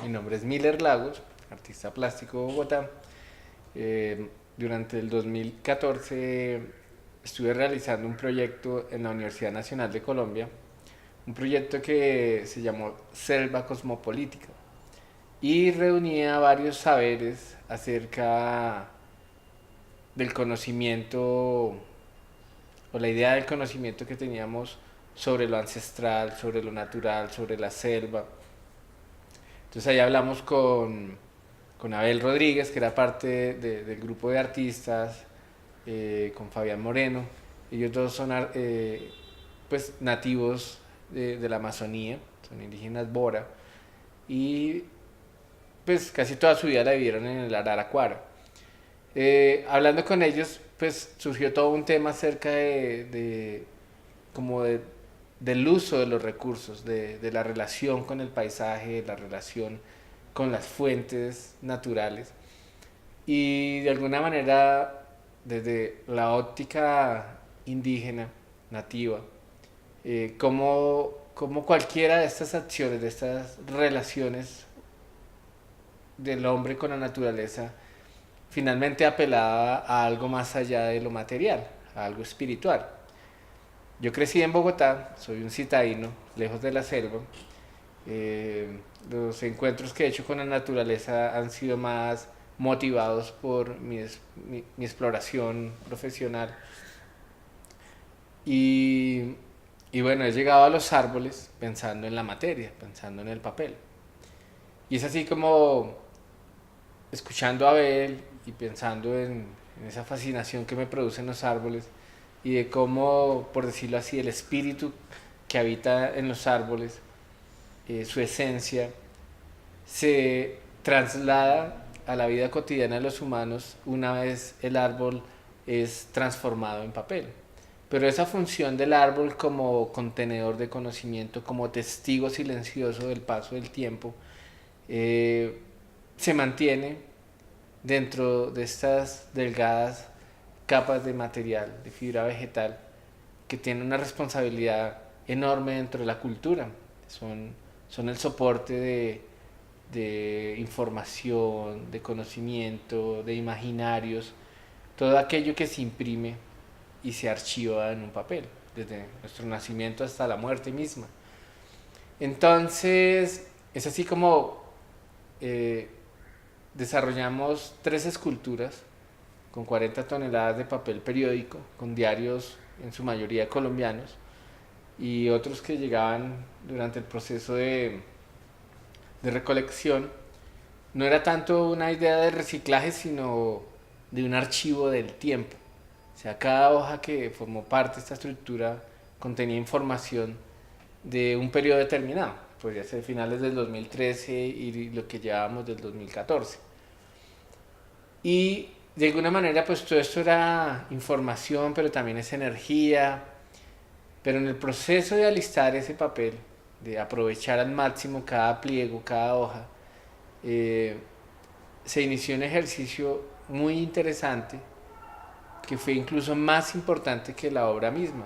Mi nombre es Miller Lagos, artista plástico de Bogotá. Durante el 2014 estuve realizando un proyecto en la Universidad Nacional de Colombia, un proyecto que se llamó Selva Cosmopolítica y reunía varios saberes acerca del conocimiento o la idea del conocimiento que teníamos sobre lo ancestral, sobre lo natural, sobre la selva. Entonces ahí hablamos con Abel Rodríguez, que era parte del grupo de artistas, con Fabián Moreno. Ellos dos son pues, nativos de la Amazonía, son indígenas Bora, y pues casi toda su vida la vivieron en el Araraquara. Hablando con ellos, pues surgió todo un tema acerca como del uso de los recursos, de la relación con el paisaje, de la relación con las fuentes naturales. Y de alguna manera, desde la óptica indígena, nativa, como cualquiera de estas acciones, de estas relaciones del hombre con la naturaleza, finalmente apelaba a algo más allá de lo material, a algo espiritual. Yo crecí en Bogotá, soy un citadino, lejos de la selva. Los encuentros que he hecho con la naturaleza han sido más motivados por mi exploración profesional. Y, y bueno, he llegado a los árboles pensando en la materia, pensando en el papel. Y es así como escuchando a Abel y pensando en esa fascinación que me producen los árboles y de cómo, por decirlo así, el espíritu que habita en los árboles, su esencia, se traslada a la vida cotidiana de los humanos una vez el árbol es transformado en papel. Pero esa función del árbol como contenedor de conocimiento, como testigo silencioso del paso del tiempo, eh, se mantiene dentro de estas delgadas capas de material, de fibra vegetal, que tienen una responsabilidad enorme dentro de la cultura. Son el soporte de información, de conocimiento, de imaginarios, todo aquello que se imprime y se archiva en un papel, desde nuestro nacimiento hasta la muerte misma. Entonces, es así como eh, desarrollamos 3 esculturas con 40 toneladas de papel periódico, con diarios en su mayoría colombianos y otros que llegaban durante el proceso de recolección. No era tanto una idea de reciclaje, sino de un archivo del tiempo. O sea, cada hoja que formó parte de esta estructura contenía información de un periodo determinado. Podría ser finales del 2013 y lo que llevábamos del 2014. Y de alguna manera, pues todo esto era información, pero también es energía. Pero en el proceso de alistar ese papel, de aprovechar al máximo cada pliego, cada hoja, eh, se inició un ejercicio muy interesante que fue incluso más importante que la obra misma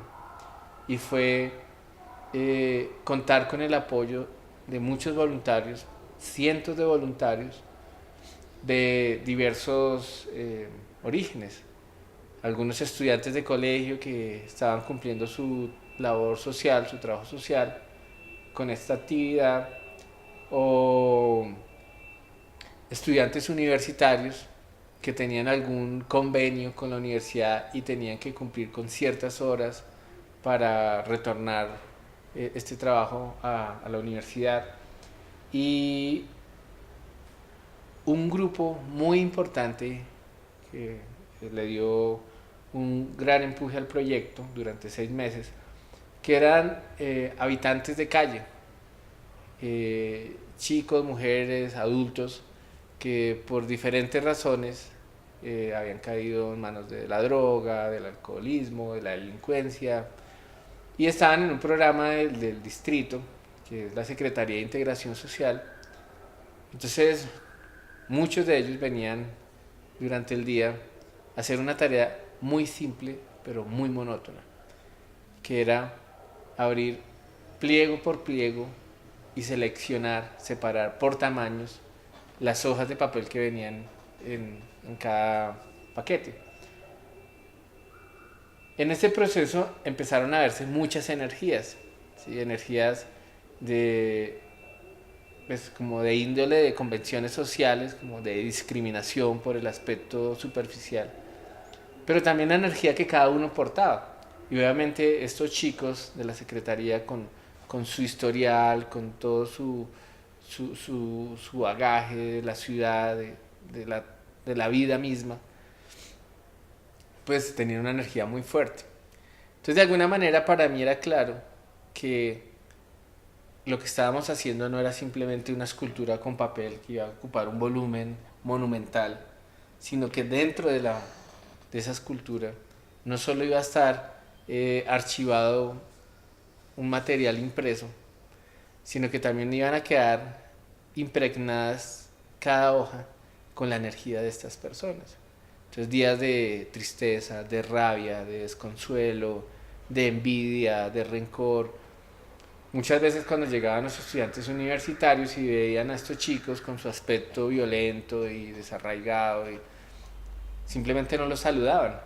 y fue contar con el apoyo de muchos voluntarios, cientos de voluntarios de diversos orígenes, algunos estudiantes de colegio que estaban cumpliendo su labor social, su trabajo social con esta actividad, o estudiantes universitarios que tenían algún convenio con la universidad y tenían que cumplir con ciertas horas para retornar este trabajo a la universidad. Y un grupo muy importante que le dio un gran empuje al proyecto durante 6 meses, que eran habitantes de calle, chicos, mujeres, adultos, que por diferentes razones habían caído en manos de la droga, del alcoholismo, de la delincuencia, y estaban en un programa del distrito, que es la Secretaría de Integración Social. Entonces, muchos de ellos venían durante el día a hacer una tarea muy simple, pero muy monótona, que era abrir pliego por pliego y seleccionar, separar por tamaños las hojas de papel que venían en cada paquete. En este proceso empezaron a verse muchas energías, ¿sí? Energías de, pues, como de índole de convenciones sociales, como de discriminación por el aspecto superficial, pero también la energía que cada uno portaba. Y obviamente estos chicos de la secretaría con su historial, con todo su bagaje de la ciudad, de la vida misma, pues tenían una energía muy fuerte. Entonces de alguna manera para mí era claro que lo que estábamos haciendo no era simplemente una escultura con papel que iba a ocupar un volumen monumental, sino que dentro de esa escultura no solo iba a estar archivado un material impreso, sino que también iban a quedar impregnadas cada hoja con la energía de estas personas. Entonces días de tristeza, de rabia, de desconsuelo, de envidia, de rencor. Muchas veces cuando llegaban los estudiantes universitarios y veían a estos chicos con su aspecto violento y desarraigado, y simplemente no los saludaban.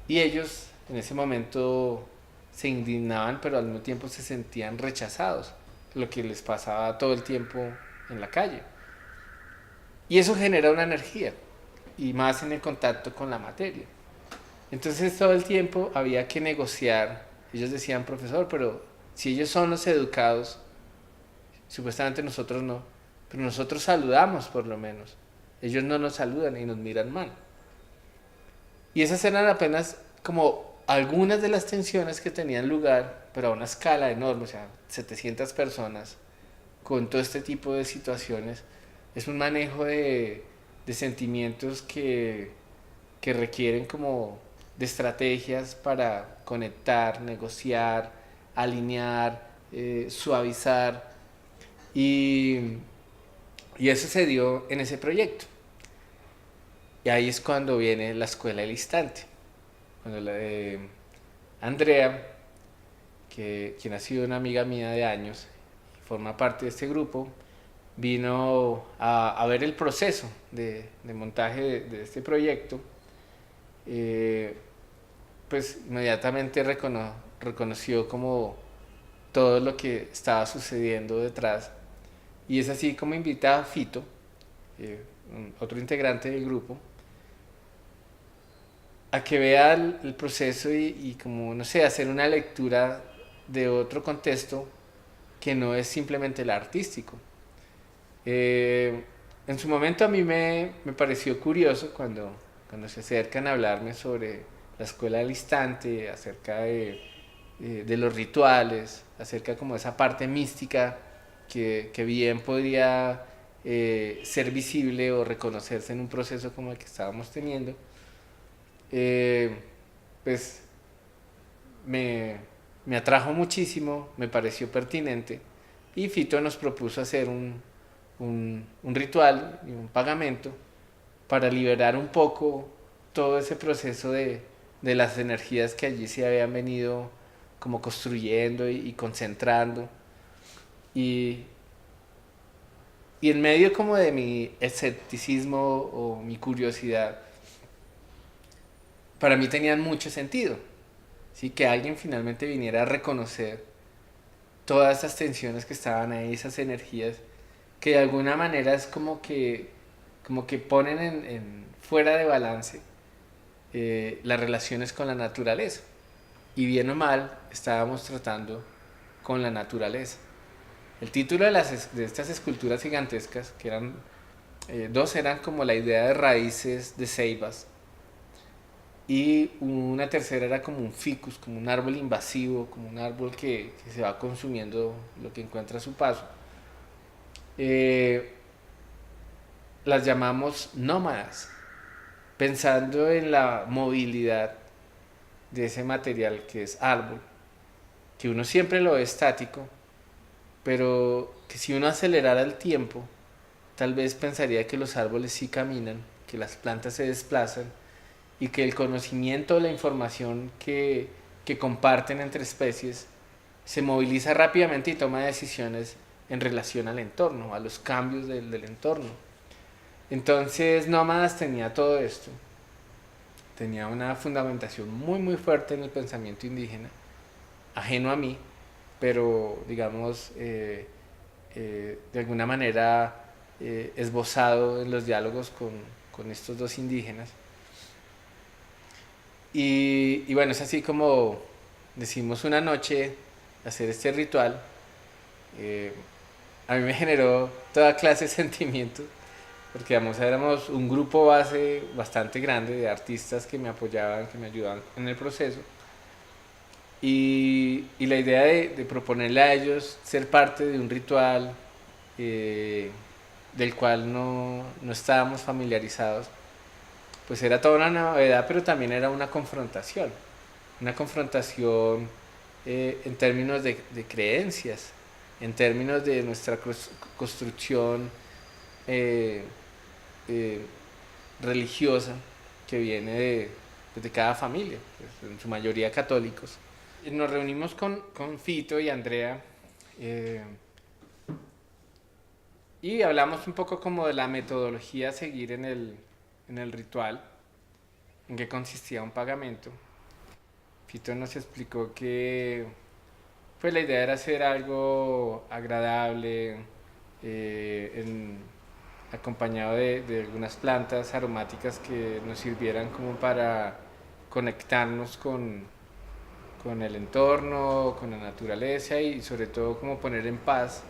Y ellos en ese momento se indignaban, pero al mismo tiempo se sentían rechazados, lo que les pasaba todo el tiempo en la calle. Y eso genera una energía, y más en el contacto con la materia. Entonces todo el tiempo había que negociar. Ellos decían, profesor, pero si ellos son los educados, supuestamente nosotros no, pero nosotros saludamos por lo menos. Ellos no nos saludan y nos miran mal. Y esas eran apenas como algunas de las tensiones que tenían lugar, pero a una escala enorme, o sea, 700 personas, con todo este tipo de situaciones. Es un manejo de sentimientos que requieren como de estrategias para conectar, negociar, alinear, suavizar. Y, y eso se dio en ese proyecto. Y ahí es cuando viene la escuela del instante. Cuando Andrea, quien ha sido una amiga mía de años, forma parte de este grupo, vino a ver el proceso de montaje de este proyecto. Pues inmediatamente reconoció como todo lo que estaba sucediendo detrás. Y es así como invita a Fito, otro integrante del grupo, a que vea el proceso y como, no sé, hacer una lectura de otro contexto que no es simplemente el artístico. En su momento a mí me pareció curioso cuando se acercan a hablarme sobre la escuela del instante, acerca de los rituales, acerca como esa parte mística que bien podría ser visible o reconocerse en un proceso como el que estábamos teniendo. Pues me, me atrajo muchísimo, me pareció pertinente y Fito nos propuso hacer un ritual y un pagamento para liberar un poco todo ese proceso de las energías que allí se habían venido como construyendo y concentrando. Y, y en medio como de mi escepticismo o mi curiosidad, para mí tenían mucho sentido, ¿sí? Que alguien finalmente viniera a reconocer todas esas tensiones que estaban ahí, esas energías, que de alguna manera es como que ponen fuera de balance las relaciones con la naturaleza. Y bien o mal, estábamos tratando con la naturaleza. El título de estas esculturas gigantescas, que eran dos, eran como la idea de raíces de ceibas, y una tercera era como un ficus, como un árbol invasivo, como un árbol que se va consumiendo lo que encuentra a su paso. Eh, las llamamos nómadas, pensando en la movilidad de ese material que es árbol, que uno siempre lo ve estático, pero que si uno acelerara el tiempo, tal vez pensaría que los árboles sí caminan, que las plantas se desplazan y que el conocimiento, la información que comparten entre especies se moviliza rápidamente y toma decisiones en relación al entorno, a los cambios del entorno. Entonces Nómadas tenía todo esto, tenía una fundamentación muy muy fuerte en el pensamiento indígena, ajeno a mí, pero digamos de alguna manera esbozado en los diálogos con estos dos indígenas. Y bueno, es así como decimos una noche hacer este ritual. eh, a mí me generó toda clase de sentimientos, porque vamos, éramos un grupo base bastante grande de artistas que me apoyaban, que me ayudaban en el proceso. Y la idea de proponerle a ellos ser parte de un ritual eh, del cual no estábamos familiarizados, pues era toda una novedad, pero también era una confrontación en términos de creencias, en términos de nuestra construcción eh, eh, religiosa que viene de cada familia, pues, en su mayoría católicos. Y nos reunimos con Fito y Andrea eh, y hablamos un poco como de la metodología a seguir en el ritual, en qué consistía un pagamento. Fito nos explicó que pues la idea era hacer algo agradable, en, acompañado de algunas plantas aromáticas que nos sirvieran como para conectarnos con el entorno, con la naturaleza y sobre todo como poner en paz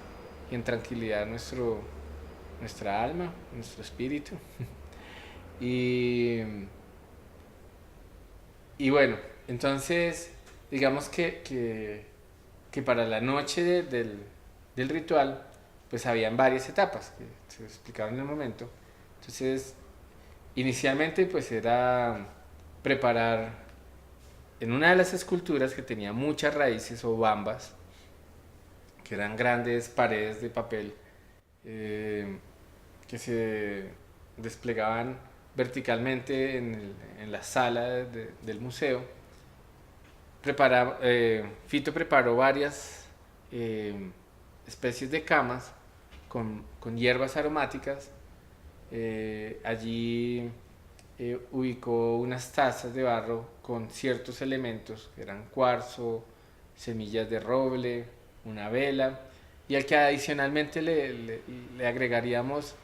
y en tranquilidad nuestra alma, nuestro espíritu. Y, y bueno, entonces digamos que para la noche del ritual pues habían varias etapas que se explicaron en el momento. Entonces inicialmente pues era preparar en una de las esculturas que tenía muchas raíces o bambas, que eran grandes paredes de papel eh, que se desplegaban verticalmente en la sala del museo. Fito preparó varias eh, especies de camas con hierbas aromáticas. Allí ubicó unas tazas de barro con ciertos elementos, que eran cuarzo, semillas de roble, una vela, y al que adicionalmente le agregaríamos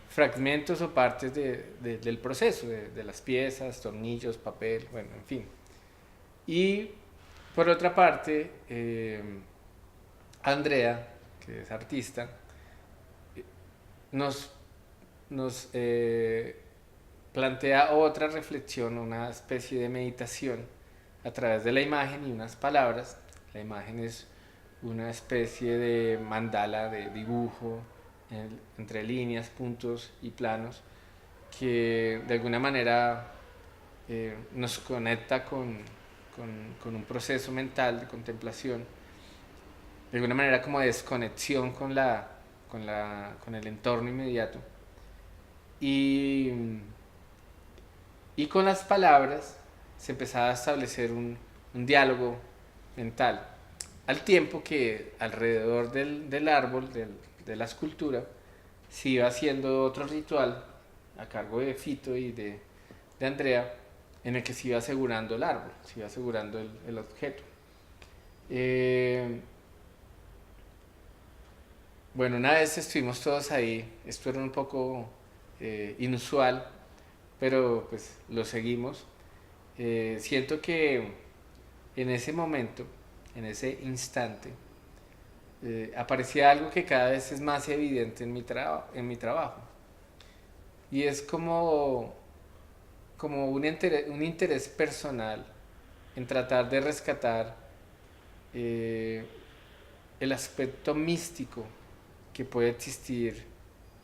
fragmentos o partes del proceso, de las piezas, tornillos, papel, bueno, en fin. Y por otra parte, Andrea, que es artista, nos, nos plantea otra reflexión, una especie de meditación a través de la imagen y unas palabras. La imagen es una especie de mandala, de dibujo entre líneas, puntos y planos, que de alguna manera nos conecta con un proceso mental de contemplación, de alguna manera como de desconexión con el entorno inmediato. Y, y con las palabras se empezaba a establecer un diálogo mental, al tiempo que alrededor del árbol, de la escultura, se iba haciendo otro ritual a cargo de Fito y de Andrea, en el que se iba asegurando el árbol, se iba asegurando el objeto. Eh, bueno, una vez estuvimos todos ahí, esto era un poco inusual, pero pues lo seguimos. Siento que en ese momento, en ese instante, aparecía algo que cada vez es más evidente en mi trabajo. Y es como un interés personal en tratar de rescatar eh, el aspecto místico que puede existir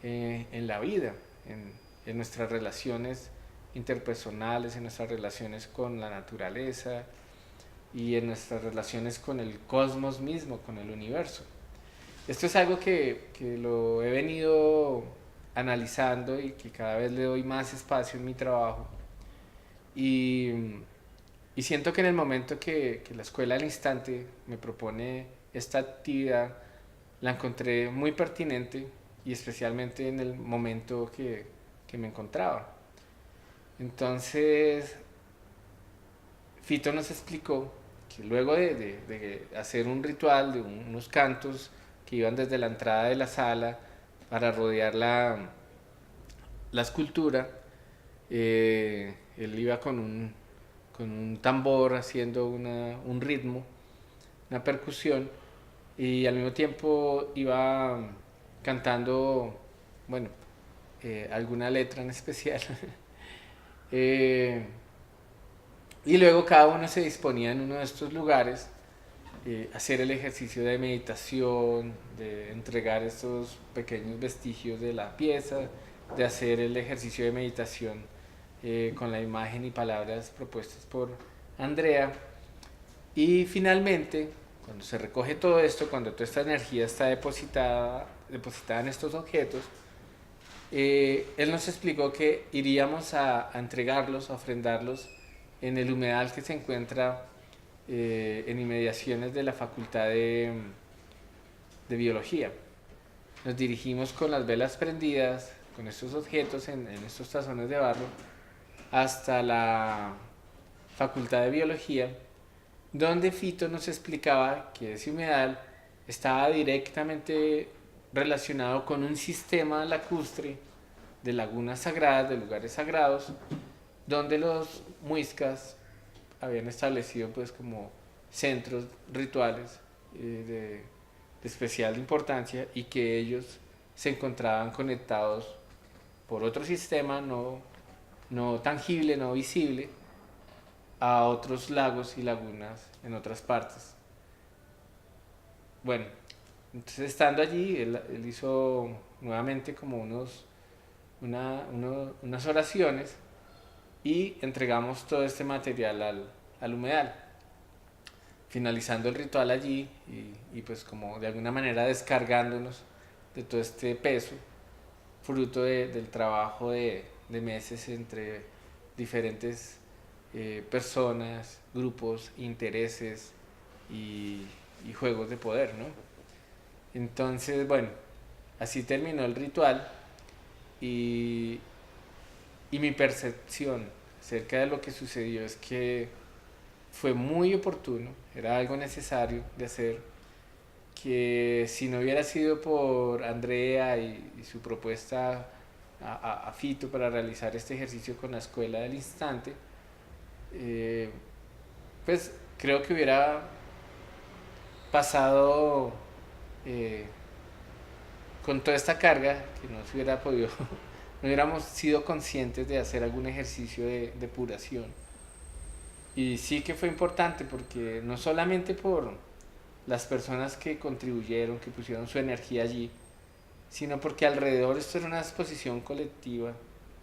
en la vida, en nuestras relaciones interpersonales, en nuestras relaciones con la naturaleza y en nuestras relaciones con el cosmos mismo, con el universo. Esto es algo que lo he venido analizando y que cada vez le doy más espacio en mi trabajo. Y, y siento que en el momento que la escuela al instante me propone esta actividad, la encontré muy pertinente y especialmente en el momento que me encontraba. Entonces, Fito nos explicó que luego de hacer un ritual de unos cantos que iban desde la entrada de la sala para rodear la escultura, él iba con un tambor haciendo un ritmo, una percusión, y al mismo tiempo iba cantando, bueno, alguna letra en especial. Eh, y luego cada uno se disponía en uno de estos lugares hacer el ejercicio de meditación, de entregar estos pequeños vestigios de la pieza, de hacer el ejercicio de meditación con la imagen y palabras propuestas por Andrea. Y finalmente, cuando se recoge todo esto, cuando toda esta energía está depositada en estos objetos, él nos explicó que iríamos a entregarlos, a ofrendarlos en el humedal que se encuentra en inmediaciones de la Facultad de Biología. Nos dirigimos con las velas prendidas, con estos objetos en estos tazones de barro, hasta la Facultad de Biología, donde Fito nos explicaba que ese humedal estaba directamente relacionado con un sistema lacustre de lagunas sagradas, de lugares sagrados, donde los muiscas habían establecido pues como centros rituales de especial importancia y que ellos se encontraban conectados por otro sistema no tangible, no visible, a otros lagos y lagunas en otras partes. Bueno, entonces estando allí, él hizo nuevamente como unas oraciones y entregamos todo este material al humedal, finalizando el ritual allí y pues como de alguna manera descargándonos de todo este peso, fruto del trabajo de meses entre diferentes personas, grupos, intereses y juegos de poder, ¿no? Entonces, bueno, así terminó el ritual y, y mi percepción acerca de lo que sucedió es que fue muy oportuno, era algo necesario de hacer, que si no hubiera sido por Andrea y su propuesta a Fito para realizar este ejercicio con la escuela del instante, eh, pues creo que hubiera pasado eh, con toda esta carga que no se hubiera podido, no hubiéramos sido conscientes de hacer algún ejercicio de depuración. Y sí que fue importante porque no solamente por las personas que contribuyeron, que pusieron su energía allí, sino porque alrededor esto era una exposición colectiva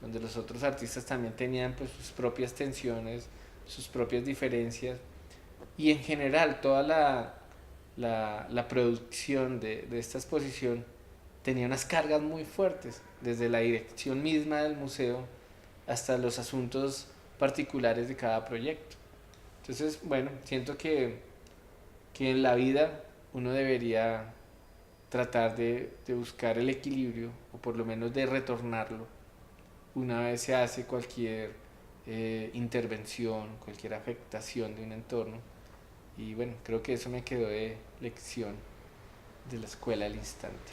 donde los otros artistas también tenían pues sus propias tensiones, sus propias diferencias y en general toda la producción de esta exposición tenía unas cargas muy fuertes, desde la dirección misma del museo hasta los asuntos particulares de cada proyecto. Entonces, bueno, siento que en la vida uno debería tratar de buscar el equilibrio o por lo menos de retornarlo una vez se hace cualquier intervención, cualquier afectación de un entorno. Y bueno, creo que eso me quedó de lección de la escuela al instante.